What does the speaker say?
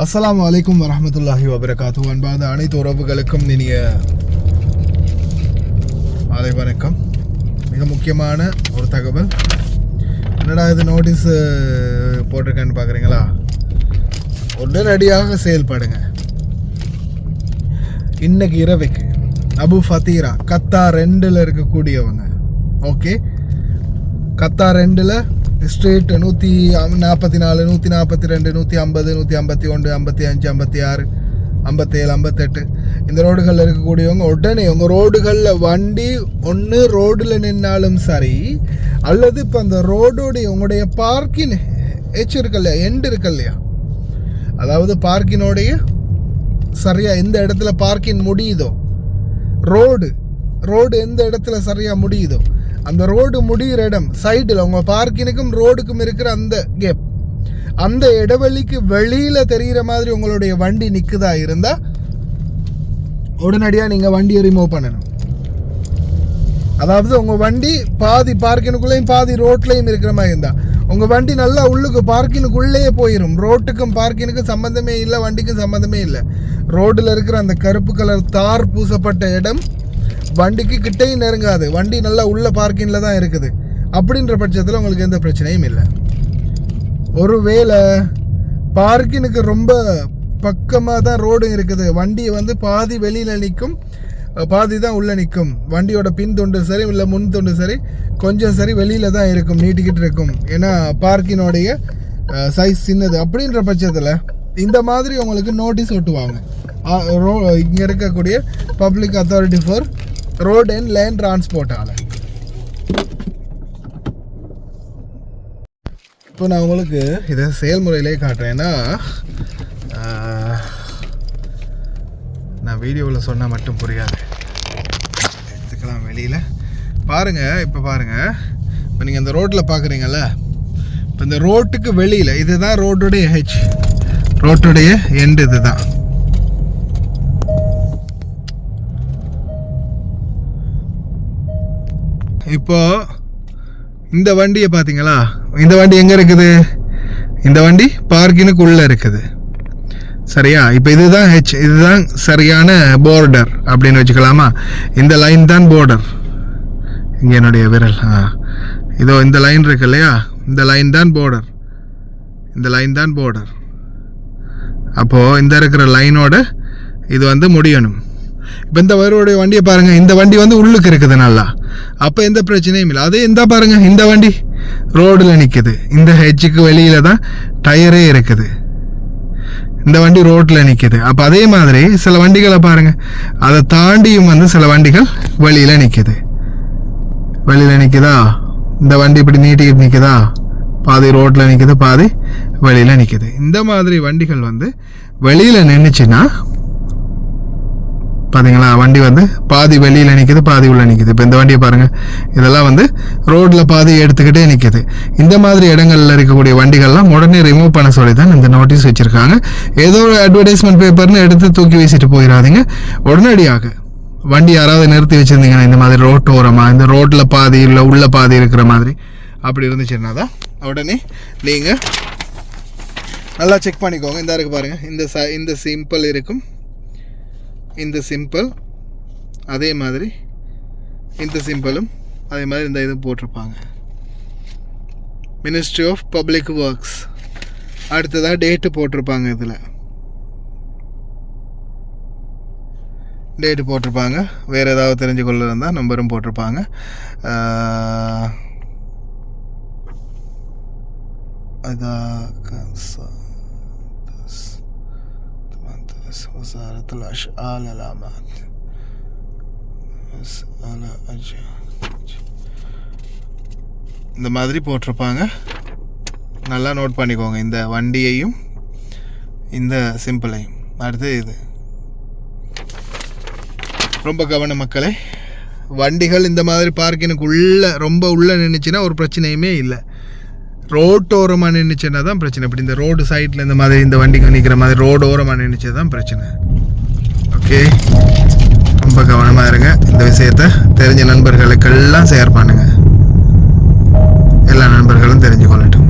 அஸ்ஸலாமு அலைக்கும் வரஹ்மத்துல்லாஹி வபரகாத்துஹு. அன்பான அனைத்து உறவுகளுக்கும் இனிய மாலை வணக்கம். மிக முக்கியமான ஒரு தகவல். என்னடா இது நோட்டீஸ் போட்டிருக்கேன்னு பார்க்குறீங்களா? உடனடியாக செயல்படுங்க. இன்னைக்கு இரவைக்கு அபு ஃபதீரா கத்தார் 2ல் இருக்கக்கூடியவங்க, ஓகே, கத்தார் 2ல் ஸ்ட்ரீட் 144, 142, 150, 151, 55, 56, 57, 58 இந்த ரோடுகளில் இருக்கக்கூடியவங்க உடனே உங்கள் ரோடுகளில் வண்டி ஒன்று ரோடில் நின்னாலும் சரி, அல்லது இப்போ அந்த ரோடோடைய உங்களுடைய பார்க்கின் எச் இருக்கு இல்லையா, எண்டு இருக்கு இல்லையா, அதாவது பார்க்கினோடைய சரியாக எந்த இடத்துல பார்க்கின் முடியுதோ, ரோடு எந்த இடத்துல சரியாக முடியுதோ அந்த ரோடு முடிகிற இடம் சைடில் உங்கள் பார்க்கினுக்கும் ரோடுக்கும் இருக்கிற அந்த கேப், அந்த இடைவெளிக்கு வெளியில் தெரிகிற மாதிரி உங்களுடைய வண்டி நிற்குதா இருந்தால் உடனடியாக நீங்கள் வண்டியை ரிமூவ் பண்ணணும். அதாவது உங்கள் வண்டி பாதி பார்க்கினுக்குள்ளேயும் பாதி ரோட்லேயும் இருக்கிற மாதிரி இருந்தால் உங்கள் வண்டி நல்லா உள்ளுக்கு பார்க்கினுக்குள்ளேயே போயிடும். ரோட்டுக்கும் பார்க்கினுக்கும் சம்மந்தமே இல்லை, வண்டிக்கும் சம்மந்தமே இல்லை. ரோட்டில் இருக்கிற அந்த கருப்பு கலர் தார் பூசப்பட்ட இடம் வண்டிக்கு கிட்டையும் நெருங்காது, வண்டி நல்லா உள்ள பார்க்கிங்கில் தான் இருக்குது. அப்படின்ற பட்சத்தில் உங்களுக்கு எந்த பிரச்சனையும் இல்லை. ஒருவேளை பார்க்கினுக்கு ரொம்ப பக்கமாக தான் ரோடு இருக்குது, வண்டி வந்து பாதி வெளியில் நிற்கும், பாதி தான் உள்ளே நிற்கும், வண்டியோட பின் தொண்டு சரி இல்லை முன் தொண்டு சரி கொஞ்சம் சரி வெளியில் தான் இருக்கும், நீட்டிக்கிட்டு இருக்கும், ஏன்னா பார்க்கினோடைய சைஸ் சின்னது. அப்படின்ற பட்சத்தில் இந்த மாதிரி உங்களுக்கு நோட்டீஸ் ஒட்டுவாங்க. இங்கே இருக்கக்கூடிய public authority for road and land டிரான்ஸ்போர்ட்டால். இப்போ நான் உங்களுக்கு இதை செயல்முறையிலே காட்டுறேன்னா, நான் வீடியோவில் சொன்னால் மட்டும் புரியாது, எடுத்துக்கலாம் வெளியில் பாருங்கள். இப்போ பாருங்கள், இப்போ நீங்கள் இந்த ரோட்டில் பார்க்குறீங்கல்ல, இப்போ இந்த ரோட்டுக்கு வெளியில் இதுதான் ரோட்டுடைய ஹெச், ரோட்டுடைய எண்டு இதுதான். இப்போ இந்த வண்டியை பார்த்தீங்களா, இந்த வண்டி எங்கே இருக்குது? இந்த வண்டி பார்க்கினுக்கு உள்ளே இருக்குது, சரியா? இப்போ இதுதான் ஹெச், இதுதான் சரியான போர்டர் அப்படின்னு வச்சுக்கலாமா? இந்த லைன் தான் போர்டர். இங்கே என்னுடைய விரல், இதோ இந்த லைன் இருக்கு இல்லையா, இந்த லைன் தான் போர்டர், இந்த லைன் தான் போர்டர். அப்போது இந்த இருக்கிற லைனோட இது வந்து முடியணும். இப்போ இந்த வரோடைய வண்டியை பாருங்கள், இந்த வண்டி வந்து உள்ளுக்கு இருக்குது நல்லா, அப்போ எந்த பிரச்சனையும் இல்லை. அதே இந்த பாருங்கள், இந்த வண்டி ரோடில் நிற்குது, இந்த ஹெச்சுக்கு வெளியில் தான் டயரே இருக்குது, இந்த வண்டி ரோட்டில் நிற்கிது. அப்போ அதே மாதிரி சில வண்டிகளை பாருங்கள், அதை தாண்டியும் வந்து சில வண்டிகள் வெளியில் நிற்கிது. வெளியில் நிற்குதா, இந்த வண்டி இப்படி நீட்டிக்கிட்டு நிற்குதா, பாதி ரோட்டில் நிற்கிது, பாதி வெளியில் நிற்கிது. இந்த மாதிரி வண்டிகள் வந்து வெளியில் நின்றுச்சுன்னா பார்த்தீங்களா, வண்டி வந்து பாதி வெளியில் நிற்கிது, பாதி உள்ளே நிற்கிது. இப்போ இந்த வண்டியை பாருங்கள், இதெல்லாம் வந்து ரோட்டில் பாதி எடுத்துக்கிட்டே நிற்கிது. இந்த மாதிரி இடங்களில் இருக்கக்கூடிய வண்டிகள்லாம் உடனே ரிமூவ் பண்ண சொல்லி தான் இந்த நோட்டீஸ் வச்சுருக்காங்க. ஏதோ ஒரு அட்வர்டைஸ்மெண்ட் பேப்பர்னு எடுத்து தூக்கி வீசிட்டு போயிடாதீங்க. உடனடியாக வண்டி யாராவது நிறுத்தி வச்சுருந்தீங்கன்னா இந்த மாதிரி ரோட்டோரமாக, இந்த ரோட்டில் பாதி இல்லை உள்ள பாதி இருக்கிற மாதிரி அப்படி இருந்துச்சுன்னா தான் உடனே நீங்கள் நல்லா செக் பண்ணிக்கோங்க. இந்த இருக்குது பாருங்கள், இந்த சிம்பிள் இருக்கும், இந்த சிம்பிள் அதே மாதிரி இந்த சிம்பிளும் அதே மாதிரி இந்த இதுவும் போட்டிருப்பாங்க. Ministry of public works. அடுத்ததாக டேட்டு போட்டிருப்பாங்க, இதில் டேட்டு போட்டிருப்பாங்க. வேறு ஏதாவது தெரிஞ்சு கொள்ள இருந்தால் நம்பரும் போட்டிருப்பாங்க. இந்த மாதிரி போட்டிருப்பாங்க, நல்லா நோட் பண்ணிக்கோங்க இந்த வண்டியையும் இந்த சிம்பிளையும். அடுத்து இது ரொம்ப கவனம் மக்களே, வண்டிகள் இந்த மாதிரி பார்க்கினுக்கு ரொம்ப உள்ளே நின்றுச்சுன்னா ஒரு பிரச்சனையுமே இல்லை. ரோட்டோரமாக நின்றுச்சுன்னா தான் பிரச்சனை. இப்படி இந்த ரோடு சைடில் இந்த மாதிரி இந்த வண்டிக்கு நிற்கிற மாதிரி ரோடு ஓரமாக நின்றுச்சு தான் பிரச்சனை. ஓகே, ரொம்ப கவனமாக இருங்க. இந்த விஷயத்தை தெரிஞ்ச நண்பர்களுக்கெல்லாம் ஷேர் பண்ணுங்கள், எல்லா நண்பர்களும் தெரிஞ்சு கொள்ளட்டும்.